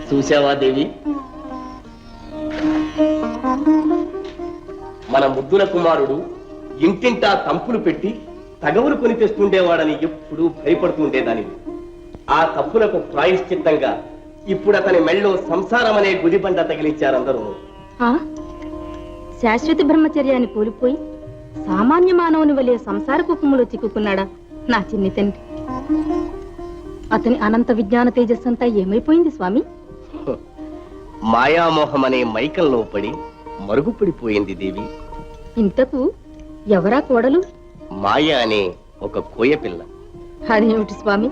చూసావా దేవి, మన ముద్దుల కుమారుడు ఇంటింటా తంపులు పెట్టి తగవులు కొని తెస్తుండేవాడని ఎప్పుడూ భయపడుతుండేదాని. ఆ తప్పులకు ప్రాయశ్చిత్తంగా ఇప్పుడు అతని మెళ్ళో సంసారం అనే గుదిబండ తగిలించారందరూ. శాశ్వత బ్రహ్మచర్యాన్ని కోల్పోయి సామాన్య మానవుని వలె సంసార కుప్పములో చిక్కుకున్నాడా నా చిన్ని తండ్రి? అతని అనంత విజ్ఞాన తేజస్సంతా ఏమైపోయింది స్వామి? మాయామోహం అనే మైకంలో పడి మరుగుపడిపోయింది దేవి. ఇంతకు ఎవరా కోడలు? మాయ అనే ఒక కోయపిల్ల. అదేమిటి స్వామి,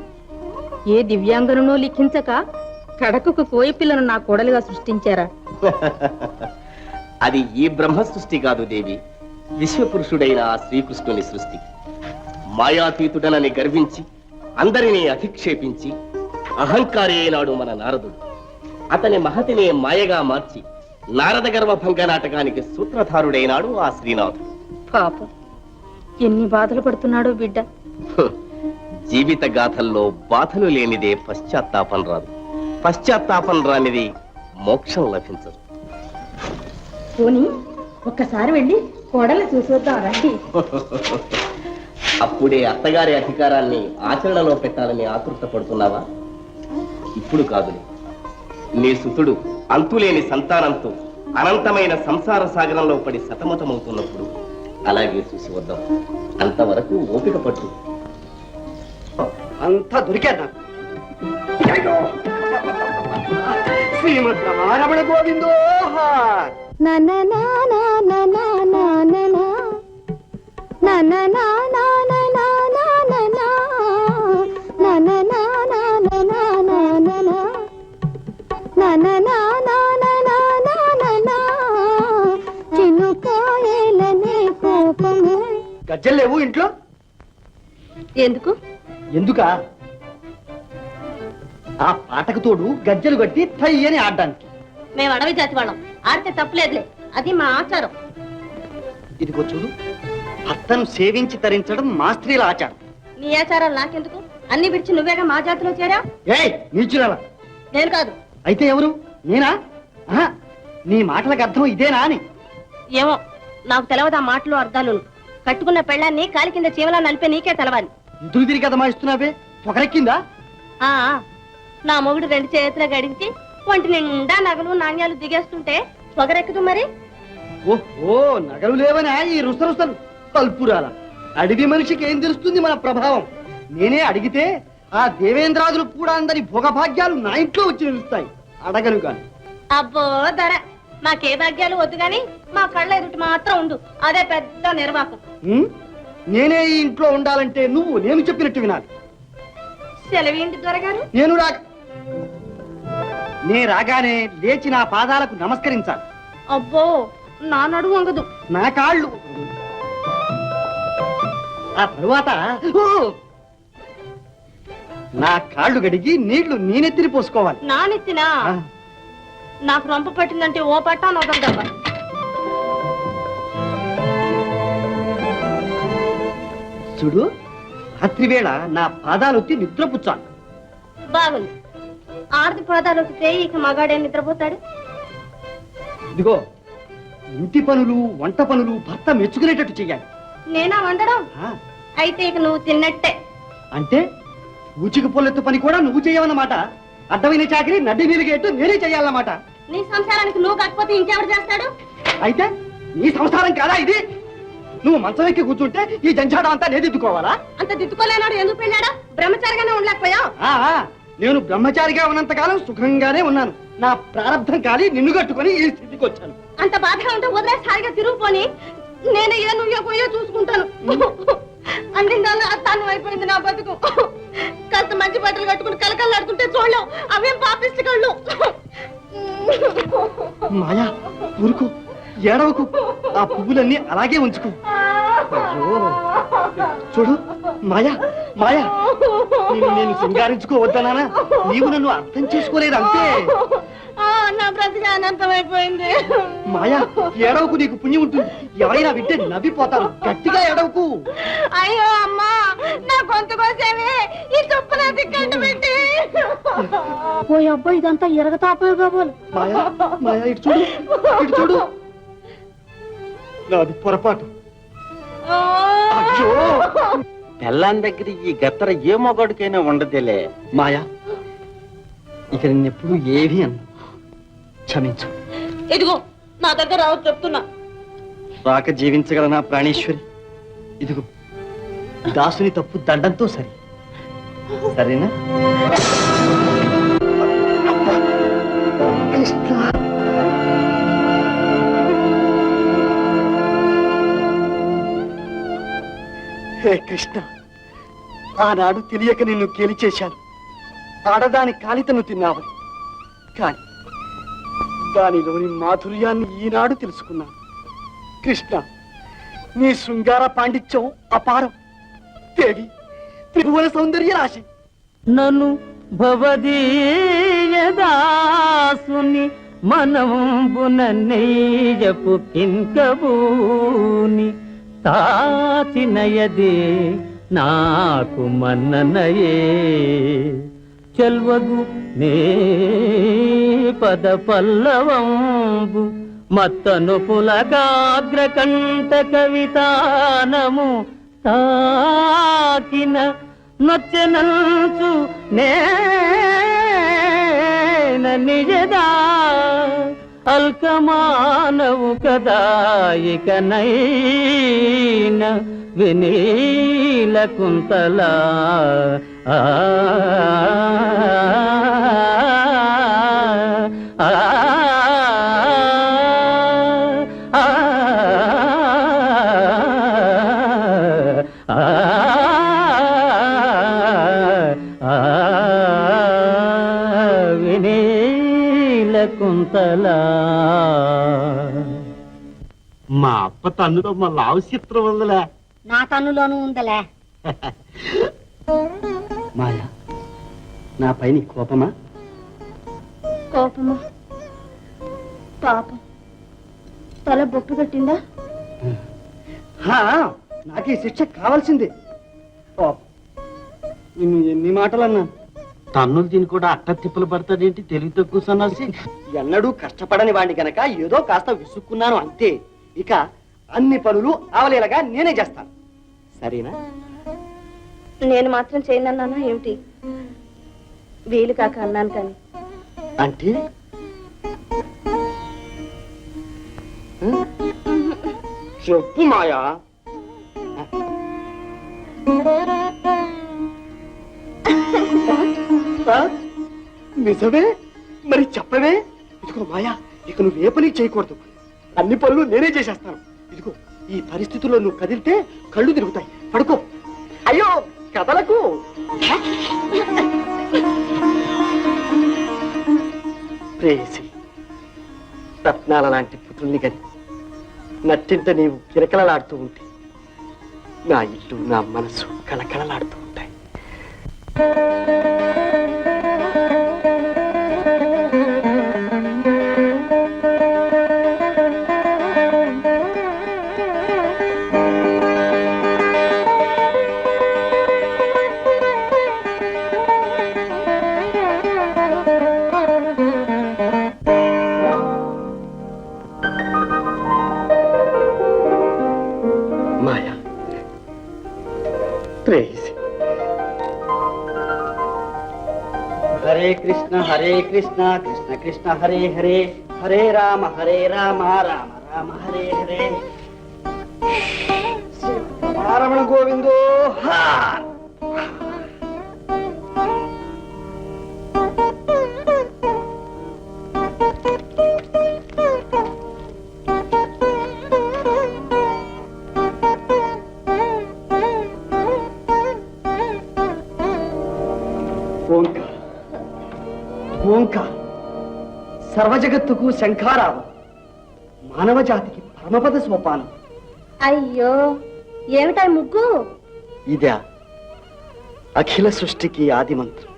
ఏ దివ్యాంగనో లిఖించక కడకొక కోయపిల్లను నా కోడలుగా సృష్టించారా? అది ఈ బ్రహ్మ సృష్టి కాదు దేవి, విశ్వపురుషుడైన ఆ శ్రీకృష్ణుని సృష్టి. మాయాతీతుడనని గర్వించి అందరినీ అధిక్షేపించి అహంకారి అయినాడు మన నారదుడు. అతని మహతినే మాయగా మార్చి నారద గర్వభంగ నాటకానికి సూత్రధారుడైనాడు ఆ శ్రీనాథుడు. పాపం, ఎన్ని బాధలు పడుతున్నాడో బిడ్డ. జీవిత గాథల్లో బాధలు లేనిదే పశ్చాత్తాపం రాదు, పశ్చాత్తాపం రానిది మోక్షం లభించదు. పోనీ ఒక్కసారి వెళ్ళి కోడలు చూసొద్దాం రండి. అప్పుడే అత్తగారి అధికారాన్ని ఆచరణలో పెట్టాలని ఆతృత పడుతున్నావా? ఇప్పుడు కాదులే. నీ సుతుడు అంతులేని సంతానంతో అనంతమైన సంసార సాగరంలో పడి సతమతమవుతున్నప్పుడు అలాగే చూసి వద్దాం. అంతవరకు ఓపిక పట్టు. అంతా దొరికాను. శ్రీమద్రమణ గోవిందో. గజ్జలు లేవు ఇంట్లో? ఎందుకు? ఎందుకా? ఆ పాటకు తోడు గజ్జలు కట్టి థై అని ఆడడానికి. మేము అడవి జాతి వాళ్ళం, ఆడితే తప్పలేదులే, అది మా ఆచారం. ఇదిగో చూడు, భర్తను సేవించి తరించడం మా స్త్రీల ఆచారం. నీ ఆచారాలు నాకెందుకు? అన్ని విడిచి నువ్వేగా మా జాతిలో చేరా. ఏయ్ నీచురాలా! నేను కాదు. అయితే ఎవరు? నేనా? నీ మాటలకు అర్థం ఇదేనా అని. ఏమో, నాకు తెలవదు ఆ మాటలు అర్థాలు. కట్టుకున్న పెళ్ళాన్ని కాలి కింద చీవలా నలిపే నీకే తెలవాలి. ఇందుకు తిరిగి కదా మా ఇస్తున్నావే, పొగరెక్కిందా? నా మొగుడు రెండు చేతులు గడిచి ఒంటి నిండా నగలు నాణ్యాలు దిగేస్తుంటే పొగరెక్కదు మరి. ఓహో, నగలు లేవనా ఈ రుసరుసలు? కల్పురాల, అడవి మనిషికి ఏం తెలుస్తుంది మన ప్రభావం? నేనే అడిగితే ఆ దేవేంద్రాదులు కూడా అందరి భోగభాగ్యాలు నా ఇంట్లో వచ్చి నిలుస్తాయి. అడగను కాని. అబ్బో ధర, మాకే భాగ్యాలు వద్దు గాని మా కళ్ళ ఎదుటి మాత్రం ఉండు, అదే పెద్ద నిర్వాకం. నేనే ఈ ఇంట్లో ఉండాలంటే నువ్వు నేను చెప్పినట్టు వినాలి. సెలవేంటి దొరగారు? నే రాగానే లేచి నా పాదాలకు నమస్కరించాలి. అబ్బో, నా నడుము వంగదు. నా కాళ్ళు. ఆ తరువాత నా కాళ్ళు గడిగి నీళ్లు నేనెత్తిని పోసుకోవాలి. నా నెత్తినా? నాకు రొంప పట్టిందంటే ఓ పట్టా నొదలదబ్బా. చూడు, రాత్రి వేళ నా పాదాలొత్తి నిద్రపుచ్చాను. బాగుంది. ఆర్ది పాదాలు వస్తే ఇక మగాడే నిద్రపోతాడు. ఇదిగో, ఇంటి పనులు వంట పనులు భర్త మెచ్చుకునేటట్టు చెయ్యాలి. నేనా వండడం? అయితే ఇక నువ్వు తిన్నట్టే. అంటే ఊచికి పొల్లెత్తు పని కూడా నువ్వు చేయవన్నమాట. అడ్డమైన చాకరీ నడ్డి నిలిగేట్టు నేనే చెయ్యాలన్నమాట. నీ సంసారానికి నువ్వు కాకపోతే ఇంకెవరు చేస్తాడు? అయితే నీ సంసారం కాదా ఇది? నువ్వు మంచం ఎక్కి కూర్చుంటే ఈ జంజాడం అంతా నేను దిద్దుకోవాలా? అంత దిద్దుకోలేనాడు ఎందుకు పెళ్ళాడా? బ్రహ్మచారిగానే ఉండలేకపోయావు? నేను బ్రహ్మచారిగా ఉన్నంతకాలం సుఖంగానే ఉన్నాను. నా ప్రారంభం కాలి నిన్ను కట్టుకుని ఈ స్థితికి వచ్చాను. అంత బాధగా ఉంటే వదిలేసి హాయిగా తిరుగుపోని, నేను ఏ నువ్వో పోయో చూసుకుంటాను. అందిందాల్లో అత్తాను అయిపోయింది నా బతుకు. కాస్త మంచి బట్టలు కట్టుకుని కలకల్లాడుతుంటే చూడలేవు, అవేం పాపిష్టి కళ్ళు. మాయా, ఊరుకో, ఏడవకు. ఆ పువ్వులన్నీ అలాగే ఉంచుకో. చూడు మాయా, మాయా, నేను సింగారించుకోవద్దనా? నీవు నన్ను అర్థం చేసుకోలేదు అంతే. నా బ్రతికి అనంతమైపోయింది. మాయా, ఏడవకు, నీకు పుణ్యం ఉంటుంది. ఎవరైనా వింటే నవ్విపోతారు. గట్టిగా ఏడవకు. అయ్యో అమ్మా, నా గొంతు కోసేవి ఈ తుప్పు నా దిక్కంట పెట్టి ఓ అబ్బాయి ఇదంతా ఎరగతాపోయే కాబోలు మాయా మాయా ఇటు చూడు ఇటు చూడు నాది పొరపాటు అయ్యో పెళ్ళాన్ దగ్గర ఈ గత్తర ఏ మొగాడికైనా ఉండదేలే. మాయా ఇక నిన్నెప్పుడు ఏవి అన్నా క్షమించు. ఇదిగో నా దగ్గర రావద్దు చెప్తున్నా. రాక జీవించగల నా ప్రాణేశ్వరి, ఇదిగో దాసుని తప్పు దండంతో సరి, సరేనా? హే కృష్ణ, ఆనాడు తెలియక నిన్ను గెలిచేశాను. ఆడదాని కాలితను తిన్నావు, కానీ దానిలోని మాధుర్యాన్ని ఈనాడు తెలుసుకున్నాను. కృష్ణ, నీ శృంగార పాండిత్యం అపారం. దేవి, త్రిభువన సౌందర్య రాశి. నను భవదీయదాసుని మనమున నెయ్యపు కింకబూని తాచినయదే నాకు మన్ననయే చెల్వగు నే పద పల్లవంబు మత్తను పులకాగ్రకంఠ కవితానము తాకిన నొచ్చెనంచు నేన నిజదా అల్కమానవు కదా ఇక నైన వినీల కుంతల ఆ కుంతలా. మా అప్ప తన్నులో మా లావు చిత్రం ఉందిలే. నా తన్నులోనూ ఉందలే. మాయా, నా పైన కోపమా? కోపమా? పాపం తల బొట్టు కట్టిందా? నాకు ఈ శిక్ష కావాల్సిందే. నిన్ను ఎన్ని మాటలు అన్నాను. తన్నులు తిని కూడా అట్ట తిప్పులు పడతాడేంటి తెలివి తక్కువ సన్నాసి. ఎన్నడూ కష్టపడని వాడిని గనక ఏదో కాస్త విసుక్కున్నాను అంతే. ఇక అన్ని పనులు అవలేలగా నేనే చేస్తాను, సరేనా? నేను మాత్రం చేయనన్నానా ఏమిటి? వీలు కాక అన్నాను కానీ. అంటే చెప్పు మాయా. నిజమే? మరి చెప్పవే. ఇదిగో మాయా, ఇక నువ్వు ఏ పని చేయకూడదు. అన్ని పనులు నేనే చేసేస్తాను. ఇదిగో ఈ పరిస్థితుల్లో నువ్వు కదిలితే కళ్ళు తిరుగుతాయి. పడుకో. అయ్యో కదలకు. ప్రేయసి, రత్నాల లాంటి పుత్రుల్ని గని నట్టింట నీవు కిరకలలాడుతూ ఉంటే నా ఇల్లు నా మనసు కలకలలాడుతూ ఉంటాయి. మాయా, ప్రేయసి. హరే కృష్ణ కృష్ణ కృష్ణ హరే హరే, హరే రామ రామ రామ హరే హరే. రమణ గోవిందో. ఓంకార్, ఓంకార్ సర్వజగత్తుకు శంఖారావం, మానవ జాతికి పరమపద సోపానం. అయ్యో ఏమిటా ముగ్గు? ఇదే అఖిల సృష్టికి ఆది మంత్రం,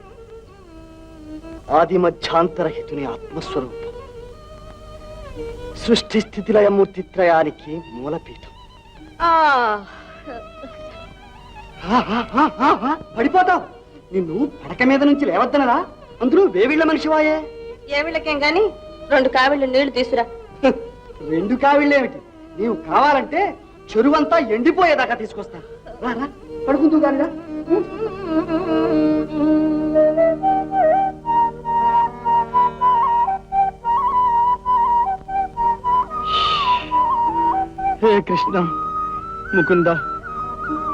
ఆది మధ్యాంతరహితుని ఆత్మస్వరూపం, సృష్టి స్థితిలయమూర్తిత్రయానికి మూలపీఠం. పడిపోతావు. నిన్ను పడక మీద నుంచి లేవద్దనరా, అందులో వేవిళ్ళ మనిషివాయే. ఏ వీళ్ళకేం గాని 2 కావిళ్ళు నీళ్లు తీసురా. 2 కావిళ్ళేమిటి, నీవు కావాలంటే చెరువంతా ఎండిపోయేదాకా తీసుకొస్తా. రారా, పడుకుంటూ గానిరా. హే కృష్ణ ముకుంద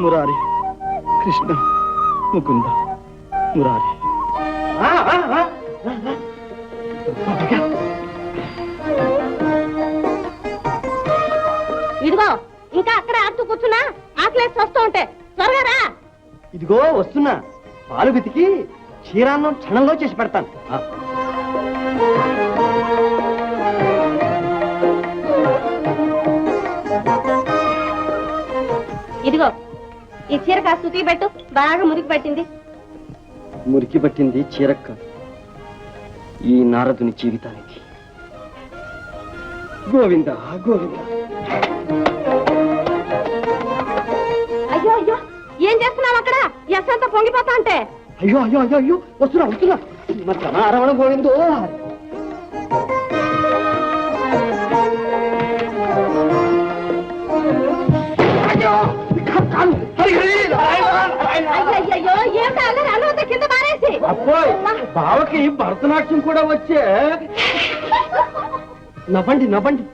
మురారి, కృష్ణ ముకుంద మురారి. ఇదిగో ఇంకా అక్కడ ఆడుతూ కూర్చున్నా, ఆకలేసి వస్తూ ఉంటే త్వరగా రా. ఇదిగో వస్తున్నా, పాలు వెతికి క్షీరాన్నం క్షణంలో చేసి పెడతాను. ఇదిగో ఈ చీర కాస్త సుతి పెట్టు, బాగా మురికి పట్టింది. మురికి పట్టింది చీరక్క, ఈ నారదుని జీవితానికి. గోవింద గోవింద. అయ్యో అయ్యో, ఏం చేస్తున్నావు అక్కడ? ఎస్సంతా పొంగిపోతా అంటే. అయ్యో అయ్యో అయ్యో అయ్యో, వస్తున్నా వస్తున్నా. రమణ గోవిందో. అయ్యో ఏం కాలేదు, అన్నంత కింద పారేసి. అబ్బోయ్, బావకి భరతనాట్యం కూడా వచ్చే. నవ్వండి నవ్వండి.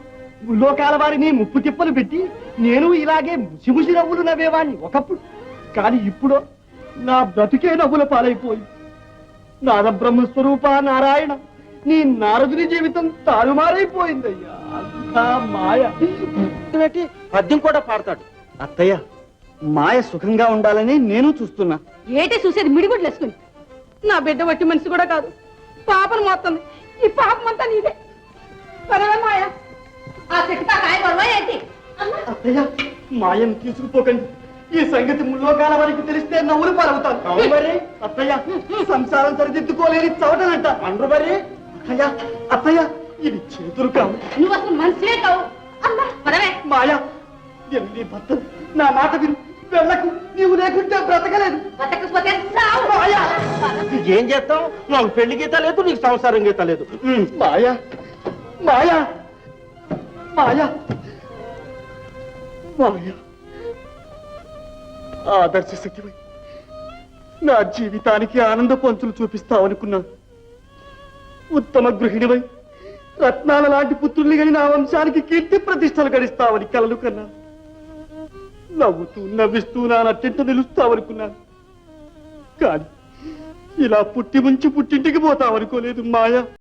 లోకాల వారిని ముప్పు తిప్పలు పెట్టి నేను ఇలాగే ముసిముసి నవ్వులు నవ్వేవాణ్ణి ఒకప్పుడు. కానీ ఇప్పుడు నా బ్రతుకే నవ్వుల పాలైపోయి. నాద బ్రహ్మస్వరూప నారాయణ, నీ నారదుని జీవితం తారుమారైపోయిందయ్యా. అంతా మాయ. పద్యం కూడా పాడతాడు. అత్తయ్య, మాయ సుఖంగా ఉండాలని నేను చూస్తున్నా. ఏటే చూసేది మిడిగుడ్లు వేసుకుని. నా బిడ్డ వట్టి మనిషి కూడా కాదు, పాపను మోస్తుంది. ఈ పాపం అంతా నీదే. మాయ ఆ చెట్టుతా కాయ కొడవా ఏంటి? అత్తయ్య, మాయను తీసుకుపోకండి. ఈ సంగతి ముల్లోకాల వారికి తెలిస్తే నవ్వులు పాలవుతాను. మరి అత్తయ్య, సంసారం సరిదిద్దుకోలేని చవటనంట అండ్రు. మరి అత్తయ్య అత్తయ్య, ఇది చేతులు కావు. నువ్వు అసలు మనిషివే కావు. అమ్మా పరవే. మాయా, ఎన్ని భర్తలు, నా మాట విను. వెళ్ళకు, నీవు లేకుంటే బ్రతకలేదు. బతకపోతే సావు. మాయా, ఏం చేస్తావు? నాకు పెళ్లి గీత లేదు, నీకు సంసారం గీత లేదు. మాయా మాయా మాయా మాయా. ఆదర్శ సఖివై నా జీవితానికి ఆనంద పంచులు చూపిస్తావనుకున్నాను. ఉత్తమ గృహిణివై రత్నాల లాంటి పుత్రుల్ని గని నా వంశానికి కీర్తి ప్రతిష్టలు గడిస్తావని కలలు కన్నాను. నవ్వుతూ నవ్విస్తూ నా నట్టింట నిలుస్తావనుకున్నాను. కానీ ఇలా పుట్టి ముంచి పుట్టింటికి పోతావనుకోలేదు మాయా.